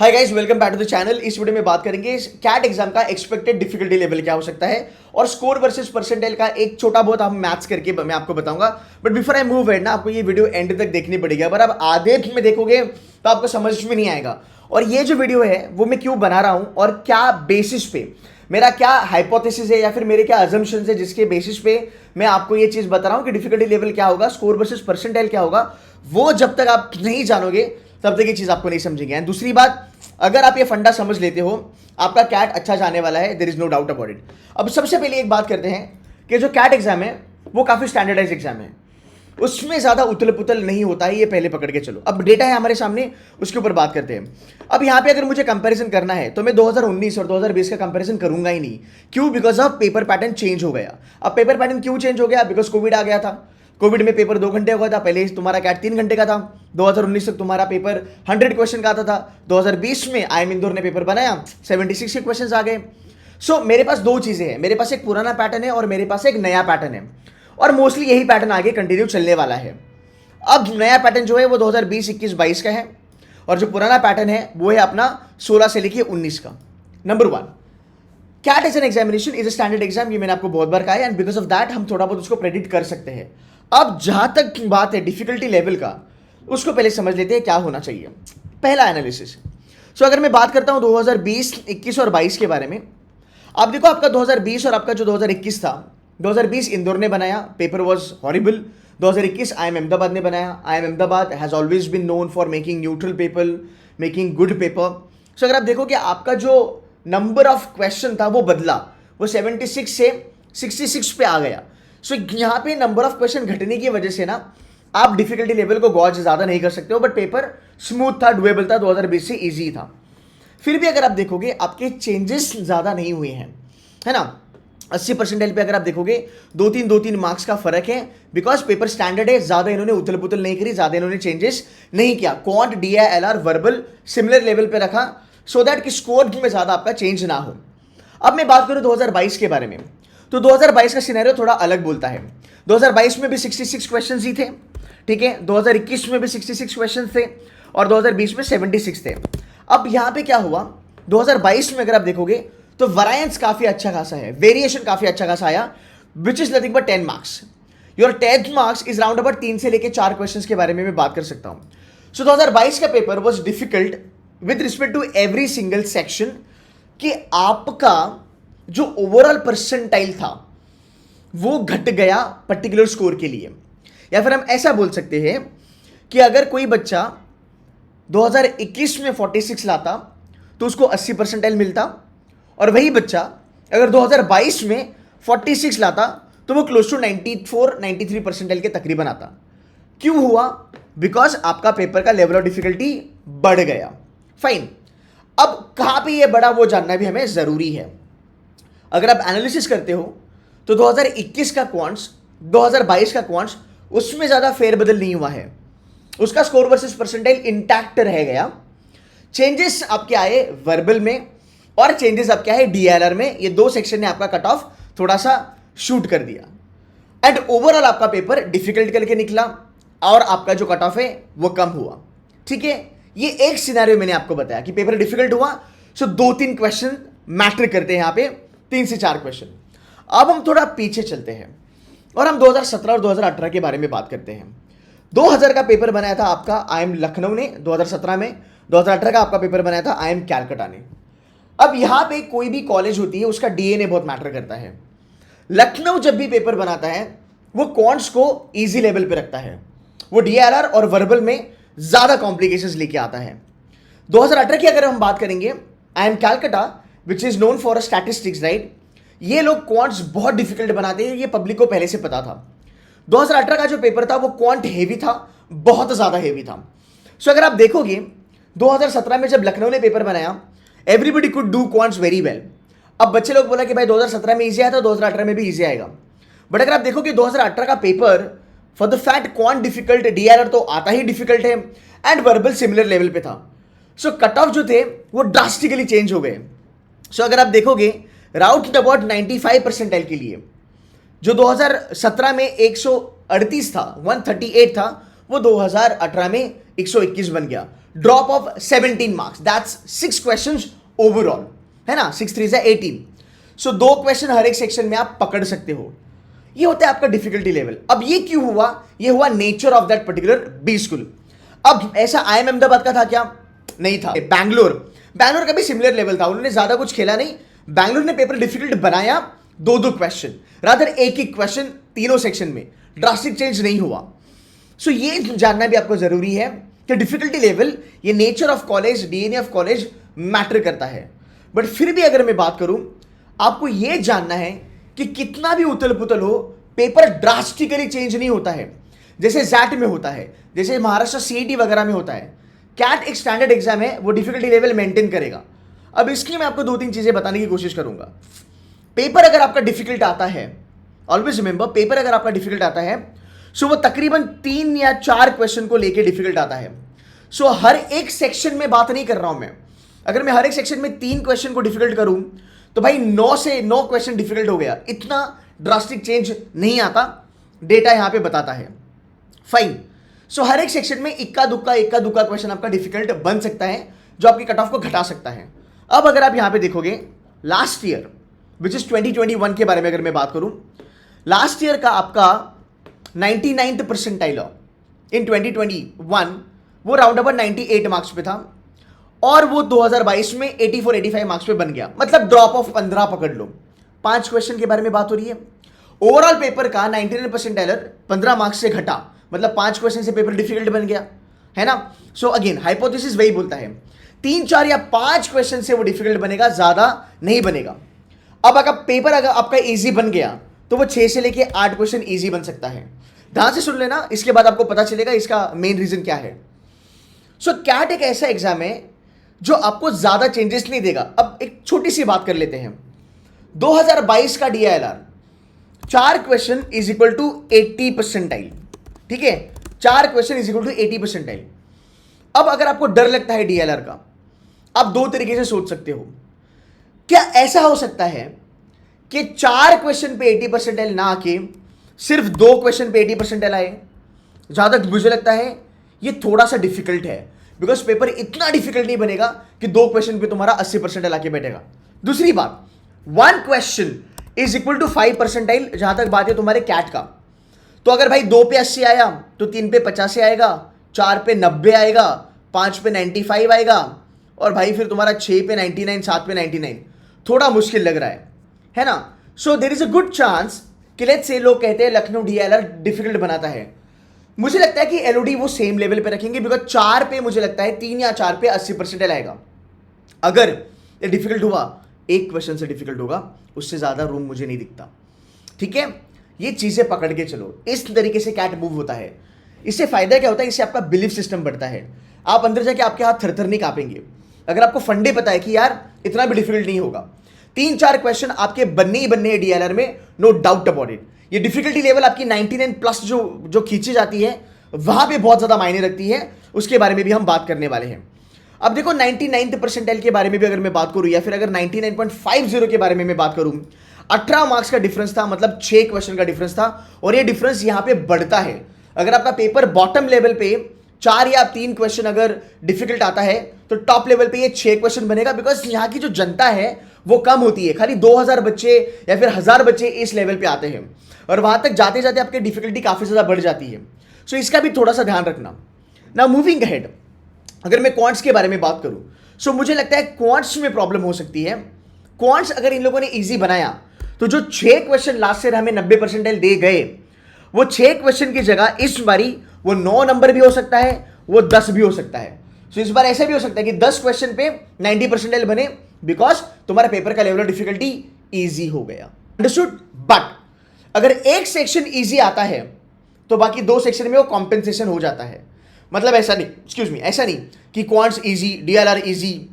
Hi guys, welcome back to the channel. इस video में बात करेंगे कैट एग्जाम का एक्सपेक्टेड डिफिकल्टी लेवल क्या हो सकता है और स्कोर वर्सेस परसेंटाइल का एक छोटा बहुत हम मैथ्स करके मैं आपको बताऊंगा। But before I move ahead ना, आपको ये वीडियो एंड तक देखनी पड़ेगी। अगर आप आधे में देखोगे तो आपको समझ में नहीं आएगा। और ये जो वीडियो है वो मैं क्यों बना रहा हूं और क्या बेसिस पे, मेरा क्या हाइपोथेसिस है या फिर मेरे क्या अजम्पशंस है जिसके बेसिस पे मैं आपको ये चीज बता रहा हूं कि डिफिकल्टी लेवल क्या होगा, स्कोर वर्सेस परसेंटाइल क्या होगा। वो जब तक आप नहीं जानोगे तब तक ये चीज आपको नहीं समझेंगे। एंड दूसरी बात, अगर आप ये फंडा समझ लेते हो, आपका कैट अच्छा जाने वाला है, there is no doubt about it. अब सबसे पहले एक बात करते हैं कि जो कैट एग्जाम है वो काफी स्टैंडर्डाइज एग्जाम है, उसमें ज्यादा उथल पुथल नहीं होता है, ये पहले पकड़ के चलो। अब डेटा है हमारे सामने, उसके ऊपर बात करते हैं। अब यहाँ पे अगर मुझे कंपैरिजन करना है तो मैं 2019 और 2020 का कंपैरिजन करूंगा ही नहीं। क्यों? Because of paper pattern change हो गया। अब पेपर पैटर्न क्यों चेंज हो गया? बिकॉज कोविड आ गया था। कोविड में पेपर 2 घंटे हो गया था, पहले तुम्हारा कैट 3 घंटे का था। 2019 तक तुम्हारा पेपर 100 क्वेश्चन का आता था। 2020 में IIM इंदौर ने पेपर बनाया, 76 के क्वेश्चन आ गए। सो मेरे पास दो चीजें हैं, मेरे पास एक पुराना पैटर्न है और मेरे पास एक नया पैटर्न है, और मोस्टली यही पैटर्न आगे कंटिन्यू चलने वाला है। अब नया पैटर्न जो है वो 2020, 21, 22 का है, और जो पुराना पैटर्न है वो है अपना 16 से लेके 19 का। Number 1, CAT as an examination is a standard exam, ये मैंने आपको बहुत बार कहा है, एंड बिकॉज ऑफ दैट हम थोड़ा बहुत उसको प्रेडिक्ट कर सकते हैं। अब जहां तक बात है डिफिकल्टी लेवल का, उसको पहले समझ लेते हैं क्या होना चाहिए। पहला एनालिसिस। सो अगर मैं बात करता हूं 2020, 21 और 22 के बारे में, आप देखो आपका 2020 और आपका जो 2021 था, 2020 इंदौर ने बनाया, paper was horrible. 2021 IIM Ahmedabad ने बनाया। IIM Ahmedabad has always been known for making neutral paper, making good paper. So अगर आप देखो कि आपका जो नंबर ऑफ क्वेश्चन था वो बदला, वो 76 से 66 पे आ गया। सो यहाँ पे नंबर ऑफ क्वेश्चन घटने की वजह से ना आप डिफिकल्टी लेवल को गॉज ज्यादा नहीं कर सकते हो, बट पेपर स्मूथ था, डुएबल था, 2020 से इजी था। फिर भी अगर आप देखोगे आपके चेंजेस ज्यादा नहीं हुए हैं, है ना। 80 परसेंटाइल पे अगर आप देखोगे 2-3 मार्क्स का फर्क है, बिकॉज पेपर स्टैंडर्ड है, ज्यादा इन्होंने उथल पुथल नहीं करी, ज्यादा इन्होंने चेंजेस नहीं किया। Quant, DILR, verbal similar level पे रखा, सो दैट कि स्कोर में ज्यादा आपका चेंज ना हो। अब मैं बात करूं 2022 के बारे में, तो 2022 का सिनेरियो थोड़ा अलग बोलता है। 2022 में भी 66 क्वेश्चन ही थे, ठीक है। 2021 में भी 66 क्वेश्चन थे और 2020 में 76 थे। अब यहां पे क्या हुआ, 2022 में अगर आप देखोगे तो वैरिएंस काफी अच्छा खासा है, वेरिएशन काफी अच्छा खासा आया, which is nothing but 10 marks. Your 10 marks is round about 3 से लेके 4 क्वेश्चन के बारे में मैं बात कर सकता हूं। सो 2022 का paper was difficult with respect to every single section, कि आपका जो ओवरऑल परसेंटाइल था वो घट गया पर्टिकुलर स्कोर के लिए। या फिर हम ऐसा बोल सकते हैं कि अगर कोई बच्चा 2021 में 46 लाता तो उसको 80 परसेंटाइल मिलता, और वही बच्चा अगर 2022 में 46 लाता तो वो क्लोज टू 94, 93 परसेंटाइल के तकरीबन आता। क्यों हुआ? बिकॉज आपका पेपर का लेवल ऑफ डिफिकल्टी बढ़ गया। फाइन। अब कहां पे ये बढ़ा वो जानना भी हमें जरूरी है। अगर आप एनालिसिस करते हो तो 2021 का क्वांट्स, 2022 का क्वांट्स, उसमें ज्यादा फेरबदल नहीं हुआ है, उसका स्कोर वर्सेस परसेंटाइल इंटैक्ट रह गया। चेंजेस आपके आए वर्बल में और चेंजेस आपके आए DILR में, ये दो सेक्शन ने आपका कट ऑफ थोड़ा सा शूट कर दिया, एंड ओवरऑल आपका पेपर डिफिकल्ट करके निकला और आपका जो कट ऑफ है वो कम हुआ, ठीक है। ये एक सिनेरियो मैंने आपको बताया कि पेपर डिफिकल्ट हुआ, सो 2-3 क्वेश्चन मैटर करते हैं यहाँ पे, 3 से 4 क्वेश्चन। अब हम थोड़ा पीछे चलते हैं और हम 2017 और 2018 के बारे में बात करते हैं। 2000 का पेपर बनाया था आपका IIM लखनऊ ने 2017 में, 2018 का आपका पेपर बनाया था IIM कैलकाटा ने। अब यहां पे कोई भी कॉलेज होती है उसका DNA बहुत मैटर करता है। लखनऊ जब भी पेपर बनाता है वो क्वांट्स को इजी लेवल पे रखता है, वो DILR और वर्बल में ज्यादा कॉम्प्लिकेशंस लेके आता है। 2018 की अगर हम बात करेंगे, IIM Calcutta which is known for statistics, right, ये लोग क्वांट्स बहुत डिफिकल्ट बनाते हैं, ये पब्लिक को पहले से पता था। 2018 का जो पेपर था वो क्वांट हेवी था, बहुत ज्यादा हेवी था। सो अगर आप देखोगे 2017 में जब लखनऊ ने पेपर बनाया, everybody could do quants very well. अब बच्चे लोग बोला कि भाई 2017 में इजी आया था, 2018 में भी इजी आएगा। बट अगर आप देखोगे 2018 का paper, for the fact quant difficult, DILR तो आता ही डिफिकल्ट है, एंड वर्बल सिमिलर लेवल पे था। सो कट ऑफ जो थे वो ड्रास्टिकली चेंज हो गए। सो अगर आप देखोगे राउट अबाउट 95 परसेंटाइल के लिए जो 2017 में 138 था, 138 था, वो 2018 में 121 बन गया। Drop of 17 marks, that's 6 questions overall, है ना, 6 3 18। सो 2 क्वेश्चन हर एक सेक्शन में आप पकड़ सकते हो। ये होता है आपका डिफिकल्टी लेवल। अब ये क्यों हुआ? ये हुआ nature of that particular B school. अब ऐसा IIM अहमदाबाद का था क्या? नहीं था। बैंगलोर का भी सिमिलर लेवल था, उन्होंने ज्यादा कुछ खेला नहीं। बैंगलोर ने पेपर डिफिकल्ट बनाया, 2 क्वेश्चन, रादर एक क्वेश्चन तीनों सेक्शन में, ड्रास्टिक चेंज नहीं हुआ। सो ये जानना भी आपको जरूरी है कि डिफिकल्टी लेवल, ये nature of college, DNA of college matter करता है। बट फिर भी अगर मैं बात करूं, आपको यह जानना है कि कितना भी उथल पुथल हो, पेपर ड्रास्टिकली चेंज नहीं होता है, जैसे जैट में होता है, जैसे महाराष्ट्र CET वगैरह में होता है। कैट एक स्टैंडर्ड एग्जाम है, वो डिफिकल्टी लेवल मेंटेन करेगा। अब इसकी मैं आपको 2-3 चीजें बताने की कोशिश करूंगा। पेपर अगर आपका डिफिकल्ट आता है, ऑलवेज रिमेंबर, पेपर अगर आपका डिफिकल्ट आता है, सो वो तकरीबन 3 या 4 क्वेश्चन को लेके डिफिकल्ट आता है। सो हर एक सेक्शन में बात नहीं कर रहा हूं मैं, अगर मैं हर एक सेक्शन में 3 क्वेश्चन को डिफिकल्ट करूं तो भाई 9 से 9 क्वेश्चन डिफिकल्ट हो गया। इतना ड्रास्टिक चेंज नहीं आता, डेटा यहां पे बताता है। फाइन। सो हर एक सेक्शन में इक्का दुक्का क्वेश्चन आपका डिफिकल्ट बन सकता है, जो आपकी कट ऑफ को घटा सकता है। अब अगर आप यहां पे देखोगे, लास्ट ईयर विच इज 2021 के बारे में अगर मैं बात करूं, लास्ट ईयर का आपका 99th परसेंटाइल इन 2021, वो राउंड अबाउट 98 मार्क्स पे था, और वो 2022 में 84-85 मार्क्स पे बन गया। मतलब ड्रॉप ऑफ 15 पकड़ लो। 5 क्वेश्चन के बारे में बात हो रही है। ओवरऑल पेपर का 99 परसेंटाइलर 15 मार्क्स से घटा, मतलब 5 क्वेश्चन से पेपर डिफिकल्ट बन गया, है ना। सो अगेन हाइपोथेसिस वही बोलता है, 3 4 या 5 क्वेश्चन से वो डिफिकल्ट बनेगा, ज्यादा नहीं बनेगा। अब अगर पेपर अगर आपका इजी बन गया तो वो 6 से लेके 8 क्वेश्चन इजी बन सकता है। ध्यान से सुन लेना, इसके बाद आपको पता चलेगा इसका मेन रीजन क्या है। सो कैट एक ऐसा एग्जाम है जो आपको ज्यादा चेंजेस नहीं देगा। अब एक छोटी सी बात कर लेते हैं, 2022 का DILR 4 question is equal to 80 percentile, ठीक है, 4 question is equal to 80 percentile. अब अगर आपको डर लगता है DILR का, आप 2 तरीके से सोच सकते हो। क्या ऐसा हो सकता है कि 4 क्वेश्चन पे 80 परसेंटाइल ना आके सिर्फ 2 क्वेश्चन पे 80 परसेंटाइल आए? जहां तक मुझे लगता है ये थोड़ा सा डिफिकल्ट है, बिकॉज पेपर इतना डिफिकल्ट नहीं बनेगा कि 2 क्वेश्चन पे तुम्हारा 80 परसेंटाइल आके बैठेगा। दूसरी बात, 1 question is equal to 5 percentile, जहां तक बात है तुम्हारे कैट का। तो अगर भाई 2 पे 80 आया तो 3 पे 85 आएगा, 4 पे 90 आएगा, 5 पे 95 आएगा, और भाई फिर तुम्हारा 6 पे 99, 7 पे 99। थोड़ा मुश्किल लग रहा है ना। So there is a good chance कि लेट्स से लोग कहते हैं लखनऊ DILR डिफिकल्ट बनाता है। मुझे लगता है कि LOD वो सेम लेवल पे रखेंगे, बिकॉज 4 पे मुझे लगता है 3 या 4 पे 80 परसेंटाइल आएगा। अगर ये डिफिकल्ट हुआ, 1 क्वेश्चन से डिफिकल्ट होगा, उससे ज्यादा रूम मुझे नहीं दिखता, ठीक है। ये चीजें पकड़ के चलो, इस तरीके से कैट मूव होता है। इससे फायदा क्या होता है, इससे आपका बिलीफ सिस्टम बढ़ता है। आप अंदर जाके आपके हाथ थर थर नहीं कांपेंगे। अगर आपको फंडे पता है कि यार इतना भी डिफिकल्ट नहीं होगा, 3 4 क्वेश्चन आपके बनने ही बनने हैं DILR में, नो डाउट अबाउट इट। ये डिफिकल्टी लेवल आपकी 99 प्लस जो खींची जाती है, वहां पे बहुत ज्यादा मायने रखती है। उसके बारे में भी हम बात करने वाले हैं। अब देखो 99th परसेंटाइल के बारे में भी अगर मैं बात करूं, या फिर अगर 99.50 के बारे में मैं बात करूं, 18 मार्क्स का डिफरेंस था, मतलब 6 क्वेश्चन का डिफरेंस था, और ये डिफरेंस यहां पे बढ़ता है। अगर आपका पेपर बॉटम लेवल पे 4 या 3 क्वेश्चन अगर डिफिकल्ट आता है, तो टॉप लेवल पे ये 6 क्वेश्चन बनेगा, बिकॉज यहाँ की जो जनता है वो कम होती है। खाली 2000 बच्चे या फिर 1000 बच्चे इस लेवल पे आते हैं, और वहां तक जाते जाते आपकी डिफिकल्टी काफी ज्यादा बढ़ जाती है। सो इसका भी थोड़ा सा ध्यान रखना। नाउ मूविंग अहेड, अगर मैं क्वांट्स के बारे में बात करूं, सो मुझे लगता है क्वांट्स में प्रॉब्लम हो सकती है। क्वांट्स अगर इन लोगों ने इजी बनाया, तो जो 6 क्वेश्चन लास्ट ईयर हमें 90 परसेंटाइल दे गए, वो 6 क्वेश्चन की जगह इस बारी वो 9 नंबर भी हो सकता है, वो 10 भी हो सकता है। सो इस बार ऐसा भी हो सकता है कि 10 क्वेश्चन पे 90 परसेंटाइल बने, बिकॉज तुम्हारा पेपर का लेवल ऑफ डिफिकल्टी इजी हो गया। अंडरस्टूड। बट अगर एक सेक्शन इजी आता है तो बाकी 2 सेक्शन में वो कॉम्पेंसेशन हो जाता है। मतलब ऐसा नहीं, एक्सक्यूज मी, ऐसा नहीं कि quants easy, DILR easy,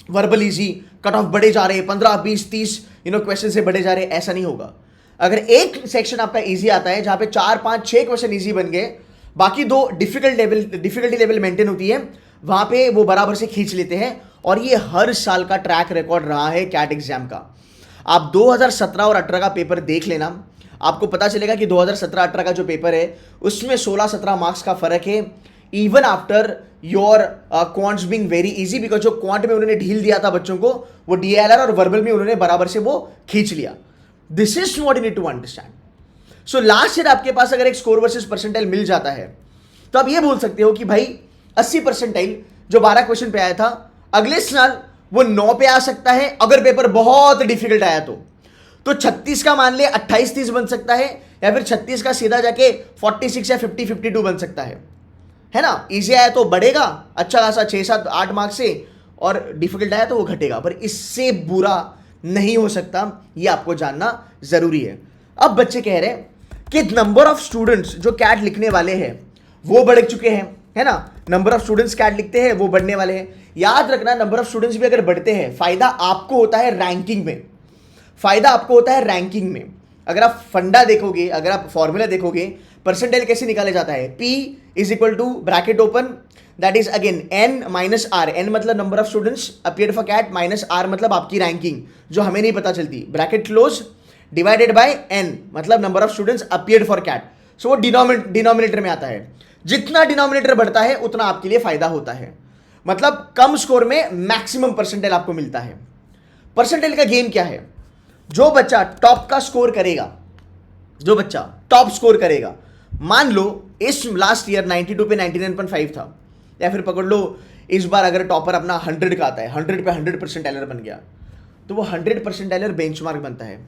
verbal easy, cut off बढ़े जा रहे, 15 20 30 क्वेश्चन से बढ़े जा रहे, ऐसा नहीं होगा। अगर एक सेक्शन आपका इजी आता है, जहां पे 4 5 6 क्वेश्चन इजी बन गए, बाकी 2 डिफिकल्टी लेवल मेंटेन होती है, वहां पे वो बराबर से खींच लेते हैं। और ये हर साल का ट्रैक रिकॉर्ड रहा है कैट एग्जाम का। आप 2017 और 18 का पेपर देख लेना, आपको पता चलेगा कि 2017-18 का जो पेपर है उसमें 16-17 मार्क्स का फर्क है। Even after your quants being very easy, because जो क्वांट में उन्होंने ढील दिया था बच्चों को, वो डीएलआर और वर्बल में उन्होंने बराबर से वो खींच लिया. This is what you need to understand. So last year आपके पास अगर एक स्कोर वर्सेस परसेंटाइल मिल जाता है तो आप ये बोल सकते हो कि भाई 80 परसेंटाइल जो 12 क्वेश्चन पे आया था, अगले साल वो 9 पे आ सकता है अगर पेपर बहुत डिफिकल्ट आया तो 36 का मान ले 28-30 बन सकता है, या फिर 36 का सीधा जाके 46 या 50-52 बन सकता है ना. इजी आया तो बढ़ेगा अच्छा खासा 6-7-8 मार्क्स से, और डिफिकल्ट आया तो वो घटेगा, पर इससे बुरा नहीं हो सकता, ये आपको जानना जरूरी है. अब बच्चे कह रहे हैं कि नंबर ऑफ स्टूडेंट्स जो कैट लिखने वाले हैं वो बढ़ चुके हैं, है ना. नंबर ऑफ स्टूडेंट्स कैट लिखते हैं वो बढ़ने वाले हैं. याद रखना, नंबर ऑफ स्टूडेंट्स भी अगर बढ़ते हैं, फायदा आपको होता है रैंकिंग में. फायदा आपको होता है रैंकिंग में. अगर आप फंडा देखोगे, अगर आप फॉर्मूला देखोगे, परसेंटाइल कैसे निकाले जाता है, P is equal to bracket open, that is again N minus R. N मतलब number of students appeared for CAT, minus R मतलब आपकी रैंकिंग जो हमें नहीं पता चलती, bracket close, divided by N मतलब number of students appeared for CAT. So वो डिनोमिनेटर में आता है. जितना डिनोमिनेटर बढ़ता है उतना आपके लिए फायदा होता है. मतलब कम स्कोर में मैक्सिमम परसेंटाइल आपको मिलता है. परसेंटाइल का गेम क्या है, जो बच्चा टॉप का स्कोर करेगा, जो बच्चा टॉप स्कोर करेगा, मान लो इस लास्ट ईयर 92 पे 99.5 था, या फिर पकड़ लो इस बार अगर टॉपर अपना 100 का आता है, 100 पे 100 परसेंटाइलर बन गया, तो वो 100 परसेंटाइलर बेंचमार्क बनता है.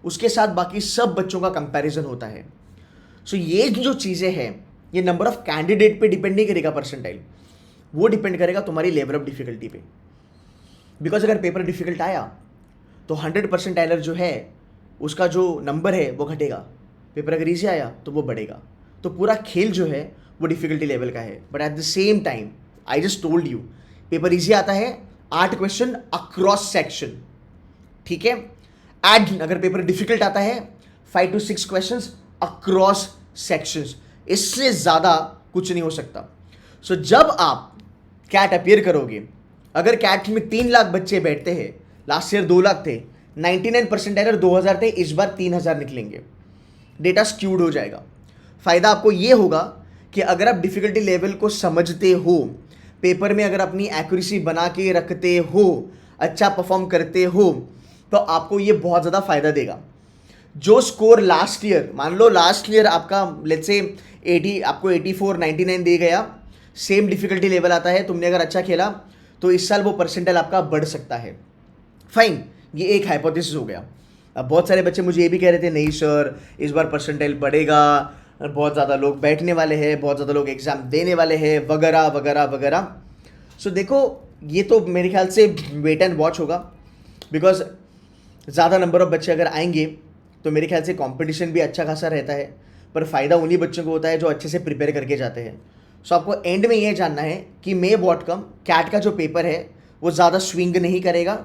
उसके साथ बाकी सब बच्चों का कंपैरिजन होता है. सो ये जो चीज़ें हैं, ये नंबर ऑफ कैंडिडेट पे डिपेंड नहीं करेगा परसेंटाइल, वो डिपेंड करेगा तुम्हारी लेवल ऑफ डिफिकल्टी पे. बिकॉज अगर पेपर डिफिकल्ट आया तो 100 परसेंटाइलर जो है उसका जो नंबर है वो घटेगा. पेपर अगर ईजी आया तो वो बढ़ेगा. तो पूरा खेल जो है वो डिफिकल्टी लेवल का है. But at the same time I just told you, paper easy आता है 8 क्वेश्चन अक्रॉस सेक्शन, ठीक है. एंड अगर पेपर डिफिकल्ट आता है 5 to 6 क्वेश्चंस अक्रॉस सेक्शंस. इससे ज़्यादा कुछ नहीं हो सकता. सो जब आप कैट अपियर करोगे, अगर कैट में 3 लाख बच्चे बैठते हैं, लास्ट ईयर 2 लाख थे, 99 परसेंटाइलर 2000 थे, इस बार 3000 निकलेंगे. डेटा स्क्यूड हो जाएगा. फ़ायदा आपको ये होगा कि अगर आप डिफ़िकल्टी लेवल को समझते हो, पेपर में अगर अपनी एक्यूरेसी बना के रखते हो, अच्छा परफॉर्म करते हो, तो आपको ये बहुत ज़्यादा फ़ायदा देगा. जो स्कोर लास्ट ईयर, मान लो लास्ट ईयर आपका लेट्स से 80, आपको 84 99 दे गया, सेम डिफ़िकल्टी लेवल आता है, तुमने अगर अच्छा खेला तो इस साल वो परसेंटाइल आपका बढ़ सकता है. फाइन, ये एक हाइपोथेसिस हो गया. अब बहुत सारे बच्चे मुझे ये भी कह रहे थे, नहीं सर इस बार परसेंटाइल बढ़ेगा, बहुत ज़्यादा लोग बैठने वाले हैं, बहुत ज़्यादा लोग एग्ज़ाम देने वाले हैं, वगैरह वगैरह वगैरह. सो देखो, ये तो मेरे ख्याल से वेट एंड वॉच होगा, बिकॉज ज़्यादा नंबर ऑफ बच्चे अगर आएंगे तो मेरे ख्याल से कंपटीशन भी अच्छा खासा रहता है. पर फ़ायदा उन्हीं बच्चों को होता है जो अच्छे से प्रिपेयर करके जाते हैं. सो आपको एंड में ये जानना है कि मे वॉट कम, कैट का जो पेपर है वो ज़्यादा स्विंग नहीं करेगा.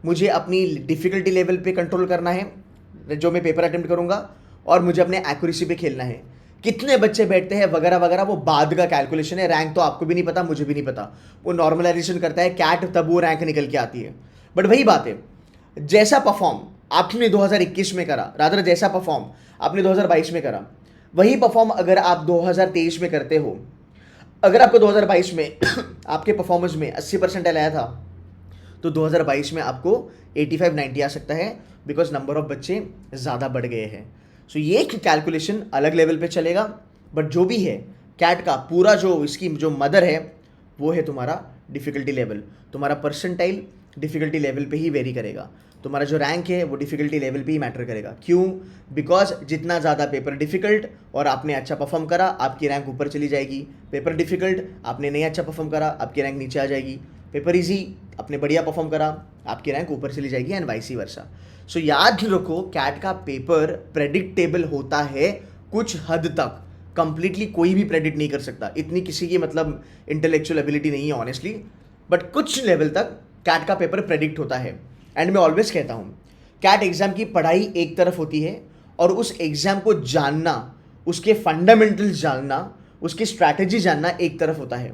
मुझे अपनी डिफ़िकल्टी लेवल पे कंट्रोल करना है जो मैं पेपर अटेम्प्ट करूँगा, और मुझे अपने एक्यूरेसी पे खेलना है. कितने बच्चे बैठते हैं वगैरह वगैरह वो बाद का कैलकुलेशन है. रैंक तो आपको भी नहीं पता, मुझे भी नहीं पता. वो नॉर्मलाइजेशन करता है कैट, तब वो रैंक निकल के आती है. बट वही बात है, जैसा परफॉर्म आपने 2021 में करा, रादर जैसा परफॉर्म आपने 2022 में करा, वही परफॉर्म अगर आप 2023 में करते हो. अगर आपको 2022 में आपके परफॉर्मेंस में 80 परसेंटाइल आया था, तो 2022 में आपको 85-90 आ सकता है, बिकॉज नंबर ऑफ बच्चे ज़्यादा बढ़ गए हैं. सो ये कैलकुलेशन अलग लेवल पे चलेगा. बट जो भी है, कैट का पूरा जो इसकी जो मदर है वो है तुम्हारा डिफ़िकल्टी लेवल. तुम्हारा परसेंटाइल डिफ़िकल्टी लेवल पे ही वेरी करेगा. तुम्हारा जो रैंक है वो डिफ़िकल्टी लेवल पे ही मैटर करेगा. क्यों? बिकॉज जितना ज़्यादा पेपर डिफ़िकल्ट और आपने अच्छा परफॉर्म करा, आपकी रैंक ऊपर चली जाएगी. पेपर डिफ़िकल्ट, आपने नहीं अच्छा परफॉर्म करा, आपकी रैंक नीचे आ जाएगी. पेपर इजी, आपने बढ़िया परफॉर्म करा, आपकी रैंक ऊपर चली जाएगी, एंड वाइस वर्सा. सो याद रखो, कैट का पेपर प्रेडिक्टेबल होता है कुछ हद तक. कंप्लीटली कोई भी प्रेडिक्ट नहीं कर सकता, इतनी किसी की मतलब इंटेलेक्चुअल एबिलिटी नहीं है ऑनेस्टली. बट कुछ लेवल तक कैट का पेपर प्रेडिक्ट होता है. एंड मैं ऑलवेज कहता हूँ, कैट एग्ज़ाम की पढ़ाई एक तरफ होती है, और उस एग्ज़ाम को जानना, उसके फंडामेंटल्स जानना, उसकी स्ट्रैटेजी जानना एक तरफ होता है.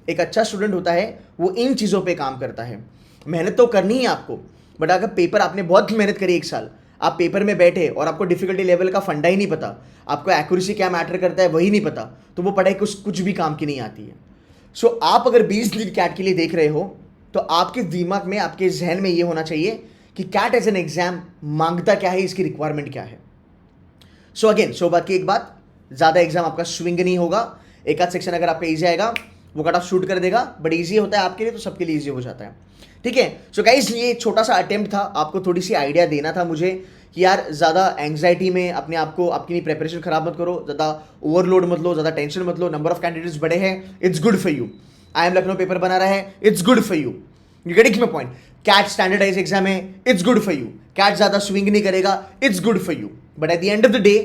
एक अच्छा स्टूडेंट होता है वो इन चीज़ों पे काम करता है. मेहनत तो करनी है आपको, बट अगर पेपर आपने बहुत मेहनत करी एक साल, आप पेपर में बैठे और आपको डिफिकल्टी लेवल का फंडा ही नहीं पता, आपको एक्यूरेसी क्या मैटर करता है वही नहीं पता, तो वो पढ़ाई कुछ भी काम की नहीं आती है। सो आप अगर 20 दिन कैट के लिए देख रहे हो तो आपके दिमाग में, आपके जहन में ये होना चाहिए कि कैट एज एन एग्जाम मांगता क्या है, इसकी रिक्वायरमेंट क्या है। सो अगेन सौभाग्य की एक बात, ज़्यादा एग्जाम आपका स्विंग नहीं होगा, एक आध सेक्शन अगर आपका ईजी आएगा वो कट ऑफ शूट कर देगा, बट ईजी होता है आपके लिए तो सबके लिए ईजी हो जाता है, ठीक है। सो गाइस ये छोटा सा अटेम्प्ट था, आपको थोड़ी सी आइडिया देना था मुझे कि यार ज़्यादा एंग्जाइटी में अपने आप को, आपकी प्रिपरेशन खराब मत करो, ज़्यादा ओवरलोड मत लो, ज़्यादा टेंशन मत लो, नंबर ऑफ कैंडिडेट्स बड़े हैं, it's good for you. I am Lucknow paper बना रहा है, it's good for you, you getting my point. CAT standardize exam है, it's good for you. CAT ज़्यादा स्विंग नहीं करेगा, it's good for you, but at the end of the day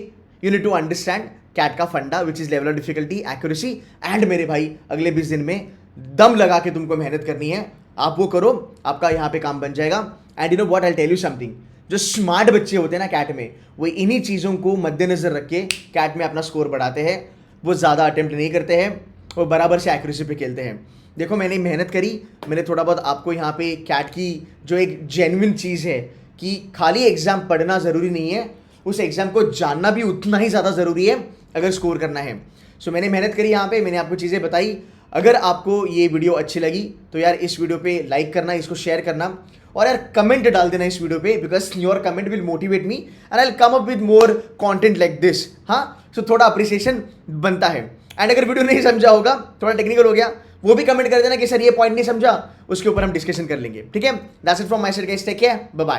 you need to understand CAT का फंडा which is level of difficulty, accuracy and मेरे भाई अगले 20 दिन में दम लगा के तुमको मेहनत करनी है, आप वो करो, आपका यहाँ पे काम बन जाएगा। And you know what, I tell you something, जो स्मार्ट बच्चे होते हैं ना कैट में, वो इन्हीं चीज़ों को मद्देनजर रख के कैट में अपना स्कोर बढ़ाते हैं, वो ज़्यादा अटेम्प्ट नहीं करते हैं, वो बराबर से एक्यूरेसी पे खेलते हैं। देखो मैंने मेहनत करी, मैंने थोड़ा बहुत आपको यहाँ पे कैट की जो एक जेन्युइन चीज़ है कि खाली एग्जाम पढ़ना ज़रूरी नहीं है, उस एग्जाम को जानना भी उतना ही ज़्यादा ज़रूरी है अगर स्कोर करना है। सो मैंने मेहनत करी यहाँ पे, मैंने आपको चीज़ें बताई। अगर आपको ये वीडियो अच्छी लगी तो यार इस वीडियो पे लाइक करना, इसको शेयर करना, और यार कमेंट डाल देना इस वीडियो पे, because your comment will motivate me and I will come up with more content like this. हाँ, सो थोड़ा अप्रिसिएशन बनता है। एंड अगर वीडियो नहीं समझा होगा, थोड़ा टेक्निकल हो गया, वो भी कमेंट कर देना कि सर ये पॉइंट नहीं समझा, उसके ऊपर हम डिस्कशन कर लेंगे, ठीक है। That's it from my side guys, take care, bye bye.